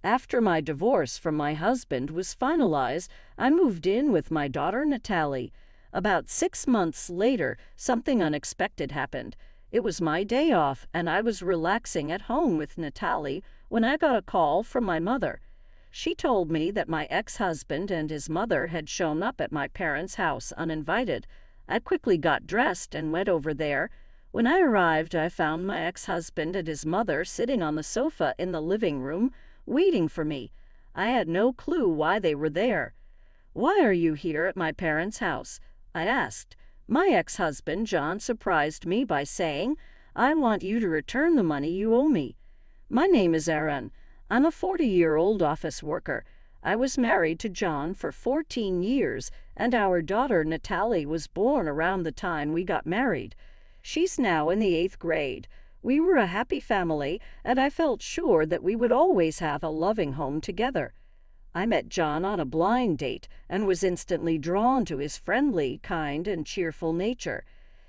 After my divorce from my husband was finalized, I moved in with my daughter Natalie. About 6 months later, something unexpected happened. It was my day off, and I was relaxing at home with Natalie when I got a call from my mother. She told me that my ex-husband and his mother had shown up at my parents' house uninvited. I quickly got dressed and went over there. When I arrived, I found my ex-husband and his mother sitting on the sofa in the living room, waiting for me. I had no clue why they were there. "Why are you here at my parents' house?" I asked. My ex-husband, John, surprised me by saying, "I want you to return the money you owe me." "My name is Aaron. I'm a 40-year-old office worker. I was married to John for 14 years, and our daughter Natalie was born around the time we got married. She's now in the 8th grade. We were a happy family, and I felt sure that we would always have a loving home together." I met John on a blind date and was instantly drawn to his friendly, kind, and cheerful nature.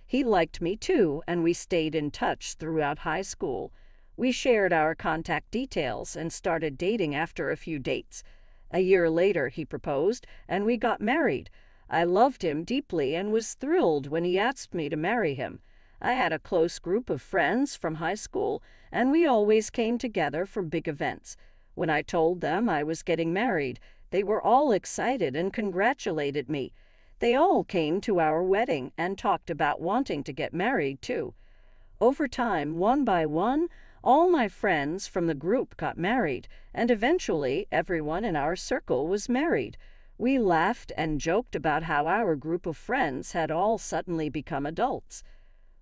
He liked me too, and we stayed in touch throughout high school. We shared our contact details and started dating after a few dates. A year later, he proposed, and we got married. I loved him deeply and was thrilled when he asked me to marry him. I had a close group of friends from high school, and we always came together for big events. When I told them I was getting married, they were all excited and congratulated me. They all came to our wedding and talked about wanting to get married too. Over time, one by one, all my friends from the group got married, and eventually everyone in our circle was married. We laughed and joked about how our group of friends had all suddenly become adults.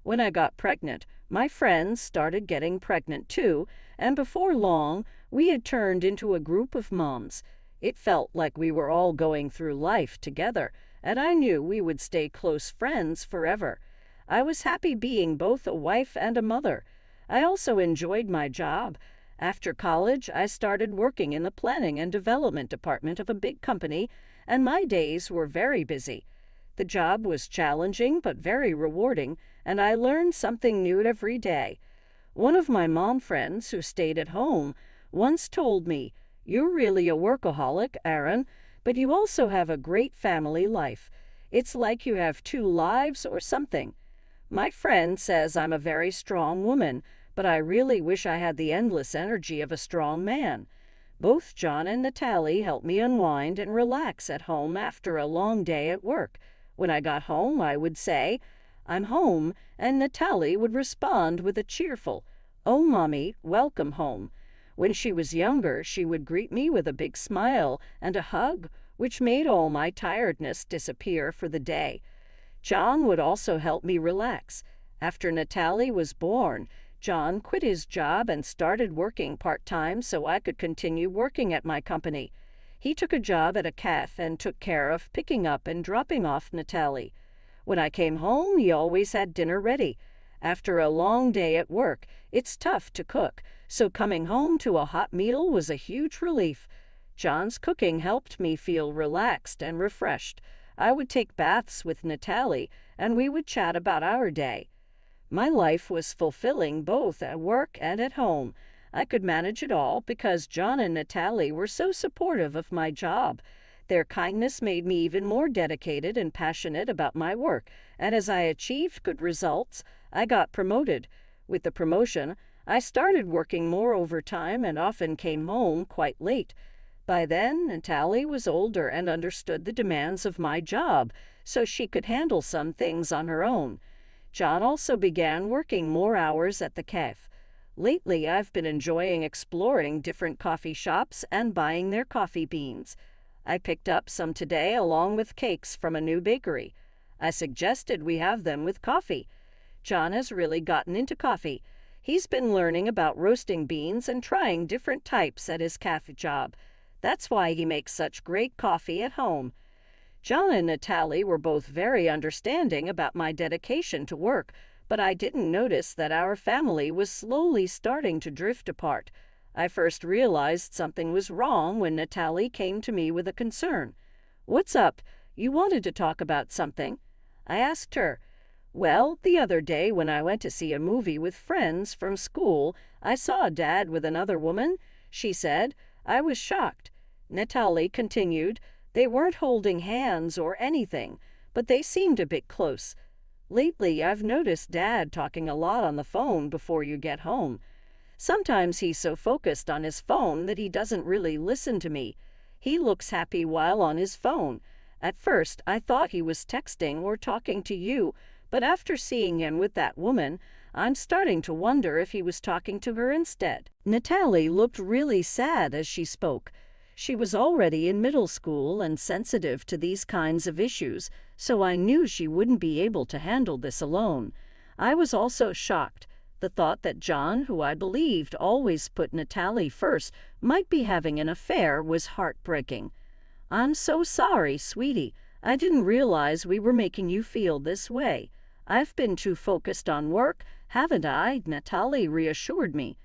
When I got pregnant, my friends started getting pregnant too, and before long, we had turned into a group of moms. It felt like we were all going through life together, and I knew we would stay close friends forever. I was happy being both a wife and a mother. I also enjoyed my job. After college, I started working in the planning and development department of a big company, and my days were very busy. The job was challenging but very rewarding, and I learned something new every day. One of my mom friends who stayed at home once told me, "You're really a workaholic, Aaron, but you also have a great family life. It's like you have two lives or something." My friend says I'm a very strong woman, but I really wish I had the endless energy of a strong man. Both John and Natalie help me unwind and relax at home after a long day at work. When I got home, I would say, "I'm home," and Natalie would respond with a cheerful, "Oh, Mommy, welcome home." When she was younger, she would greet me with a big smile and a hug, which made all my tiredness disappear for the day. John would also help me relax. After Natalie was born, John quit his job and started working part-time so I could continue working at my company. He took a job at a cafe and took care of picking up and dropping off Natalie. When I came home, he always had dinner ready. After a long day at work, it's tough to cook, so coming home to a hot meal was a huge relief. John's cooking helped me feel relaxed and refreshed. I would take baths with Natalie, and we would chat about our day. My life was fulfilling both at work and at home. I could manage it all because John and Natalie were so supportive of my job. Their kindness made me even more dedicated and passionate about my work, and as I achieved good results, I got promoted. With the promotion, I started working more overtime and often came home quite late. By then, Natalie was older and understood the demands of my job, so she could handle some things on her own. John also began working more hours at the cafe. Lately, I've been enjoying exploring different coffee shops and buying their coffee beans. I picked up some today along with cakes from a new bakery. I suggested we have them with coffee. John has really gotten into coffee. He's been learning about roasting beans and trying different types at his cafe job. That's why he makes such great coffee at home. John and Natalie were both very understanding about my dedication to work, but I didn't notice that our family was slowly starting to drift apart. I first realized something was wrong when Natalie came to me with a concern. "What's up? You wanted to talk about something?" I asked her. "Well, the other day when I went to see a movie with friends from school, I saw Dad with another woman," she said. I was shocked. Natalie continued, "They weren't holding hands or anything, but they seemed a bit close. Lately, I've noticed Dad talking a lot on the phone before you get home. Sometimes he's so focused on his phone that he doesn't really listen to me. He looks happy while on his phone. At first, I thought he was texting or talking to you, but after seeing him with that woman, I'm starting to wonder if he was talking to her instead." Natalie looked really sad as she spoke. She was already in middle school and sensitive to these kinds of issues, so I knew she wouldn't be able to handle this alone. I was also shocked. The thought that John, who I believed always put Natalie first, might be having an affair was heartbreaking. "I'm so sorry, sweetie. I didn't realize we were making you feel this way. I've been too focused on work, haven't I?" Natalie reassured me.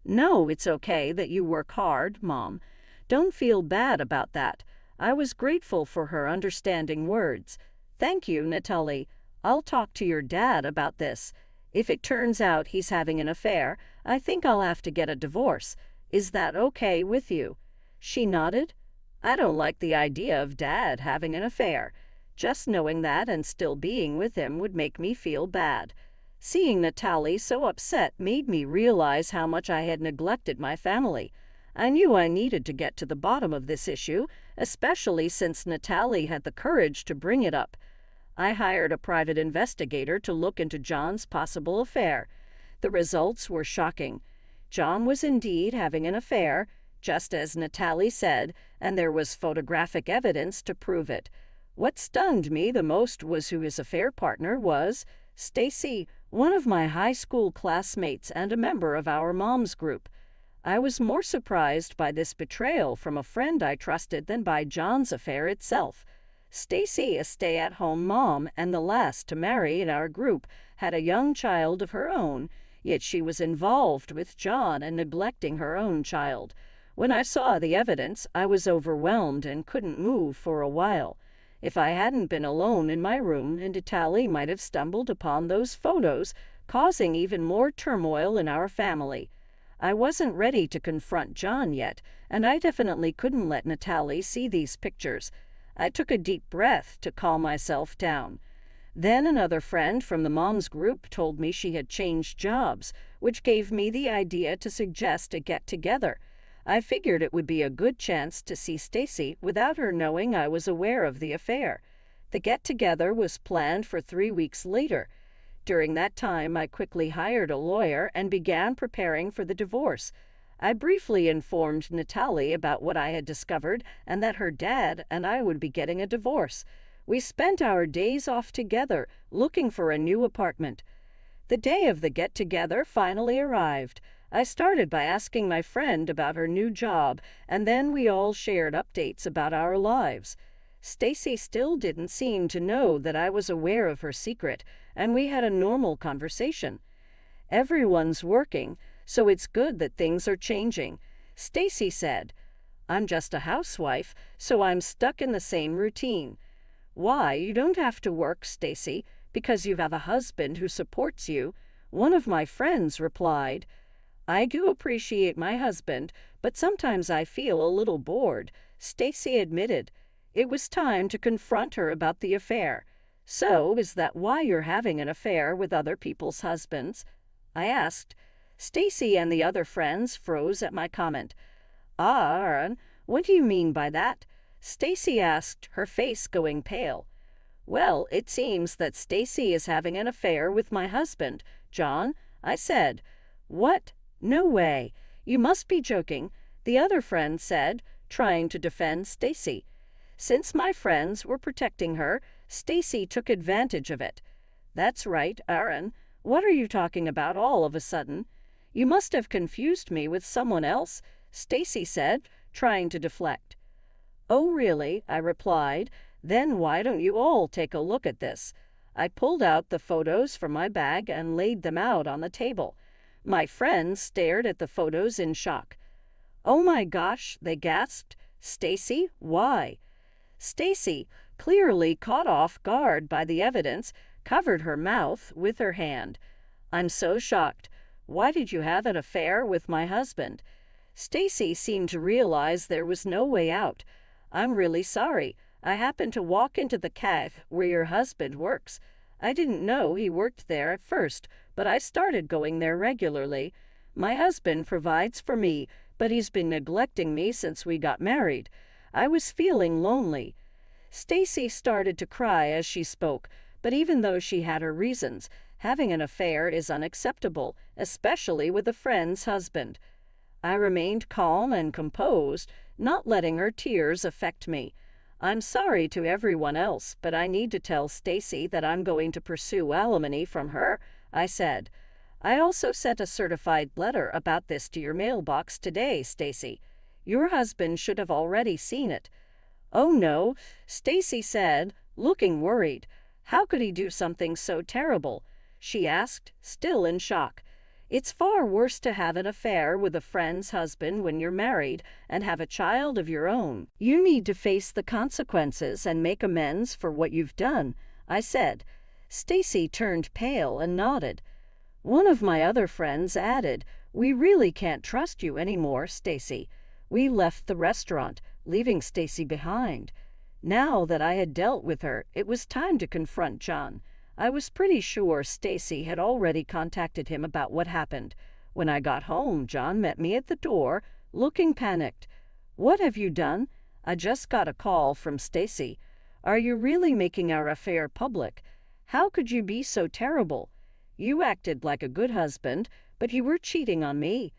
"No, it's okay that you work hard, Mom. Don't feel bad about that." I was grateful for her understanding words. "Thank you, Natalie. I'll talk to your dad about this. If it turns out he's having an affair, I think I'll have to get a divorce. Is that okay with you?" She nodded. "I don't like the idea of Dad having an affair. Just knowing that and still being with him would make me feel bad." Seeing Natalie so upset made me realize how much I had neglected my family. I knew I needed to get to the bottom of this issue, especially since Natalie had the courage to bring it up. I hired a private investigator to look into John's possible affair. The results were shocking. John was indeed having an affair, just as Natalie said, and there was photographic evidence to prove it. What stunned me the most was who his affair partner was: Stacy, one of my high school classmates and a member of our mom's group. I was more surprised by this betrayal from a friend I trusted than by John's affair itself. Stacy, a stay-at-home mom and the last to marry in our group, had a young child of her own, yet she was involved with John and neglecting her own child. When I saw the evidence, I was overwhelmed and couldn't move for a while. If I hadn't been alone in my room, Natalie might have stumbled upon those photos, causing even more turmoil in our family. I wasn't ready to confront John yet, and I definitely couldn't let Natalie see these pictures. I took a deep breath to calm myself down. Then another friend from the mom's group told me she had changed jobs, which gave me the idea to suggest a get-together. I figured it would be a good chance to see Stacy without her knowing I was aware of the affair. The get-together was planned for 3 weeks later. During that time, I quickly hired a lawyer and began preparing for the divorce. I briefly informed Natalie about what I had discovered and that her dad and I would be getting a divorce. We spent our days off together, looking for a new apartment. The day of the get-together finally arrived. I started by asking my friend about her new job, and then we all shared updates about our lives. Stacy still didn't seem to know that I was aware of her secret, and we had a normal conversation. "Everyone's working, so it's good that things are changing," Stacy said. "I'm just a housewife, so I'm stuck in the same routine." "Why, you don't have to work, Stacy, because you have a husband who supports you," one of my friends replied. "I do appreciate my husband, but sometimes I feel a little bored," Stacy admitted. It was time to confront her about the affair. "So, is that why you're having an affair with other people's husbands?" I asked. Stacy and the other friends froze at my comment. Aaron, what do you mean by that?" Stacy asked, her face going pale. "Well, it seems that Stacy is having an affair with my husband, John," I said. "What? No way. You must be joking," the other friend said, trying to defend Stacy. Since my friends were protecting her, Stacy took advantage of it. "That's right, Aaron. What are you talking about all of a sudden?" "You must have confused me with someone else," Stacy said, trying to deflect. "Oh, really?" I replied. "Then why don't you all take a look at this?" I pulled out the photos from my bag and laid them out on the table. My friends stared at the photos in shock. "Oh my gosh," they gasped. "Stacy, why?" Stacy, clearly caught off guard by the evidence, covered her mouth with her hand. "I'm so shocked. Why did you have an affair with my husband?" Stacy seemed to realize there was no way out. "I'm really sorry. I happened to walk into the cafe where your husband works. I didn't know he worked there at first, but I started going there regularly. My husband provides for me, but he's been neglecting me since we got married. I was feeling lonely." Stacy started to cry as she spoke, but even though she had her reasons, having an affair is unacceptable, especially with a friend's husband. I remained calm and composed, not letting her tears affect me. "I'm sorry to everyone else, but I need to tell Stacy that I'm going to pursue alimony from her," I said. "I also sent a certified letter about this to your mailbox today, Stacy. Your husband should have already seen it." "Oh no," Stacy said, looking worried. "How could he do something so terrible?" she asked, still in shock. "It's far worse to have an affair with a friend's husband when you're married and have a child of your own. You need to face the consequences and make amends for what you've done," I said. Stacy turned pale and nodded. One of my other friends added, "We really can't trust you anymore, Stacy." We left the restaurant, leaving Stacy behind. Now that I had dealt with her, it was time to confront John. I was pretty sure Stacy had already contacted him about what happened. When I got home, John met me at the door, looking panicked. "What have you done?" "I just got a call from Stacy." "Are you really making our affair public? How could you be so terrible? You acted like a good husband, but you were cheating on me."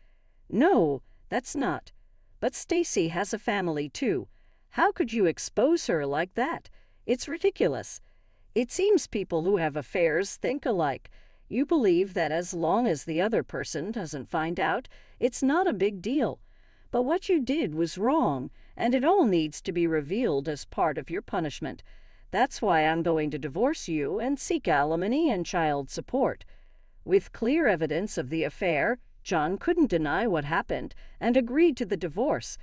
"No, that's not. But Stacy has a family too. How could you expose her like that? It's ridiculous. It seems people who have affairs think alike. You believe that as long as the other person doesn't find out, it's not a big deal. But what you did was wrong, and it all needs to be revealed as part of your punishment. That's why I'm going to divorce you and seek alimony and child support." With clear evidence of the affair, John couldn't deny what happened and agreed to the divorce.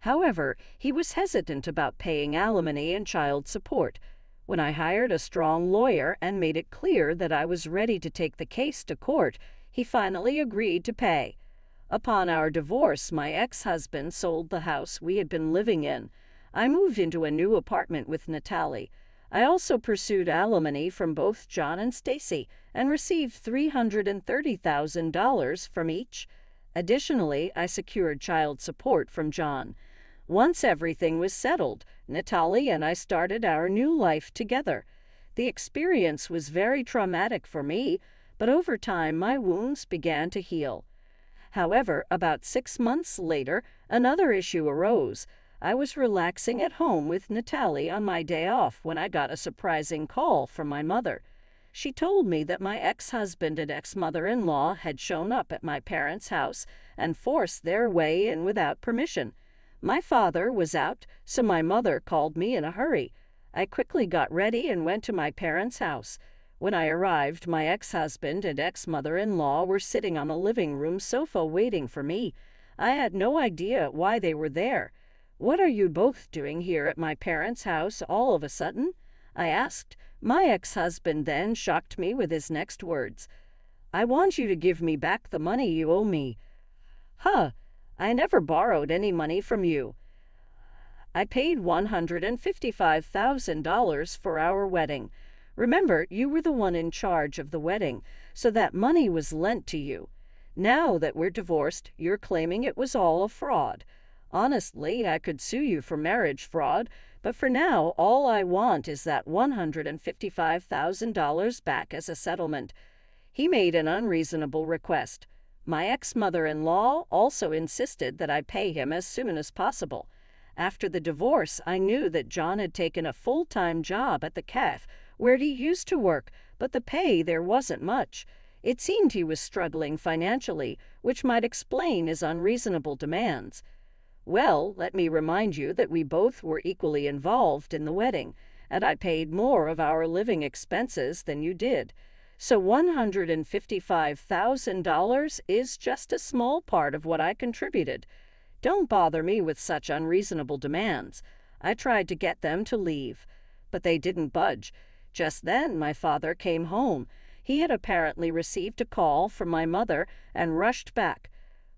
However, he was hesitant about paying alimony and child support. When I hired a strong lawyer and made it clear that I was ready to take the case to court, he finally agreed to pay. Upon our divorce, my ex-husband sold the house we had been living in. I moved into a new apartment with Natalie. I also pursued alimony from both John and Stacy and received $330,000 from each. Additionally, I secured child support from John. Once everything was settled, Natalie and I started our new life together. The experience was very traumatic for me, but over time my wounds began to heal. However, about 6 months later, another issue arose. I was relaxing at home with Natalie on my day off when I got a surprising call from my mother. She told me that my ex-husband and ex-mother-in-law had shown up at my parents' house and forced their way in without permission. My father was out, so my mother called me in a hurry. I quickly got ready and went to my parents' house. When I arrived, my ex-husband and ex-mother-in-law were sitting on the living room sofa waiting for me. I had no idea why they were there. "What are you both doing here at my parents' house all of a sudden?" I asked. My ex-husband then shocked me with his next words. "I want you to give me back the money you owe me." "Huh, I never borrowed any money from you. I paid $155,000 for our wedding. Remember, you were the one in charge of the wedding, so that money was lent to you. Now that we're divorced, you're claiming it was all a fraud. Honestly, I could sue you for marriage fraud, but for now, all I want is that $155,000 back as a settlement." He made an unreasonable request. My ex-mother-in-law also insisted that I pay him as soon as possible. After the divorce, I knew that John had taken a full-time job at the cafe where he used to work, but the pay there wasn't much. It seemed he was struggling financially, which might explain his unreasonable demands. "Well, let me remind you that we both were equally involved in the wedding, and I paid more of our living expenses than you did. So $155,000 is just a small part of what I contributed. Don't bother me with such unreasonable demands." I tried to get them to leave, but they didn't budge. Just then, my father came home. He had apparently received a call from my mother and rushed back.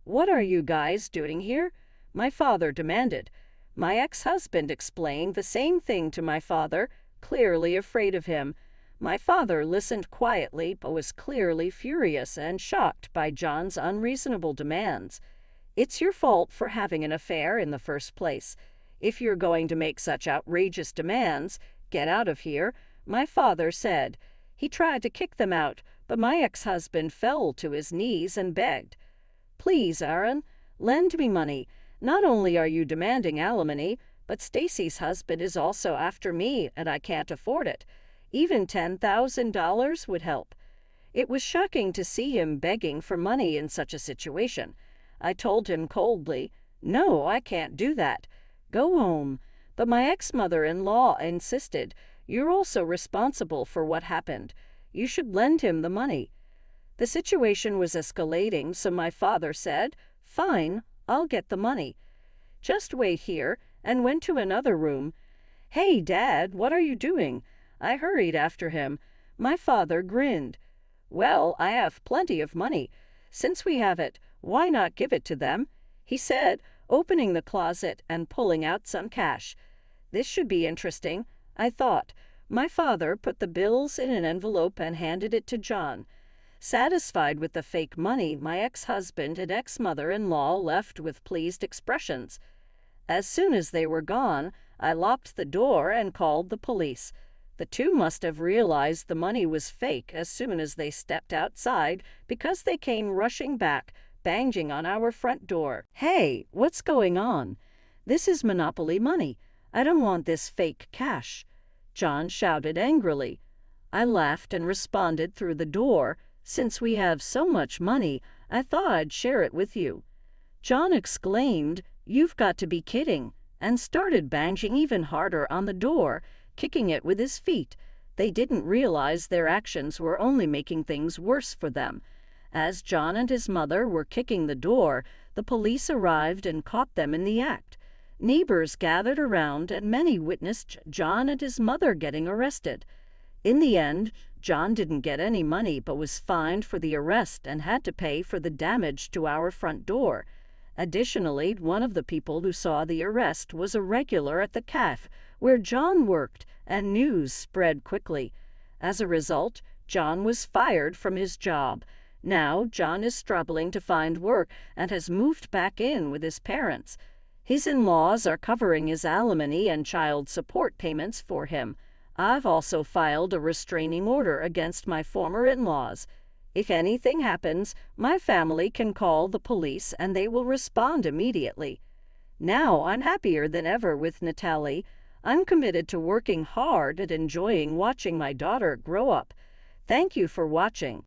"What are you guys doing here?" my father demanded. My ex-husband explained the same thing to my father, clearly afraid of him. My father listened quietly but was clearly furious and shocked by John's unreasonable demands. "It's your fault for having an affair in the first place. If you're going to make such outrageous demands, get out of here," my father said. He tried to kick them out, but my ex-husband fell to his knees and begged, "Please, Aaron, lend me money. Not only are you demanding alimony, but Stacy's husband is also after me, and I can't afford it. Even $10,000 would help." It was shocking to see him begging for money in such a situation. I told him coldly, "No, I can't do that. Go home." But my ex-mother-in-law insisted, "You're also responsible for what happened. You should lend him the money." The situation was escalating, so my father said, "Fine, I'll get the money. Just wait here," and went to another room. "Hey, Dad, what are you doing?" I hurried after him. My father grinned. "Well, I have plenty of money. Since we have it, why not give it to them?" he said, opening the closet and pulling out some cash. This should be interesting, I thought. My father put the bills in an envelope and handed it to John. Satisfied with the fake money, my ex-husband and ex-mother-in-law left with pleased expressions. As soon as they were gone, I locked the door and called the police. The two must have realized the money was fake as soon as they stepped outside, because they came rushing back, banging on our front door. "Hey, what's going on? This is Monopoly money. I don't want this fake cash," John shouted angrily. I laughed and responded through the door, "Since we have so much money, I thought I'd share it with you." John exclaimed, "You've got to be kidding," and started banging even harder on the door, kicking it with his feet. They didn't realize their actions were only making things worse for them. As John and his mother were kicking the door, the police arrived and caught them in the act. Neighbors gathered around and many witnessed John and his mother getting arrested. In the end, John didn't get any money but was fined for the arrest and had to pay for the damage to our front door. Additionally, one of the people who saw the arrest was a regular at the cafe where John worked, and news spread quickly. As a result, John was fired from his job. Now, John is struggling to find work and has moved back in with his parents. His in-laws are covering his alimony and child support payments for him. I've also filed a restraining order against my former in-laws. If anything happens, my family can call the police and they will respond immediately. Now I'm happier than ever with Natalie. I'm committed to working hard and enjoying watching my daughter grow up. Thank you for watching.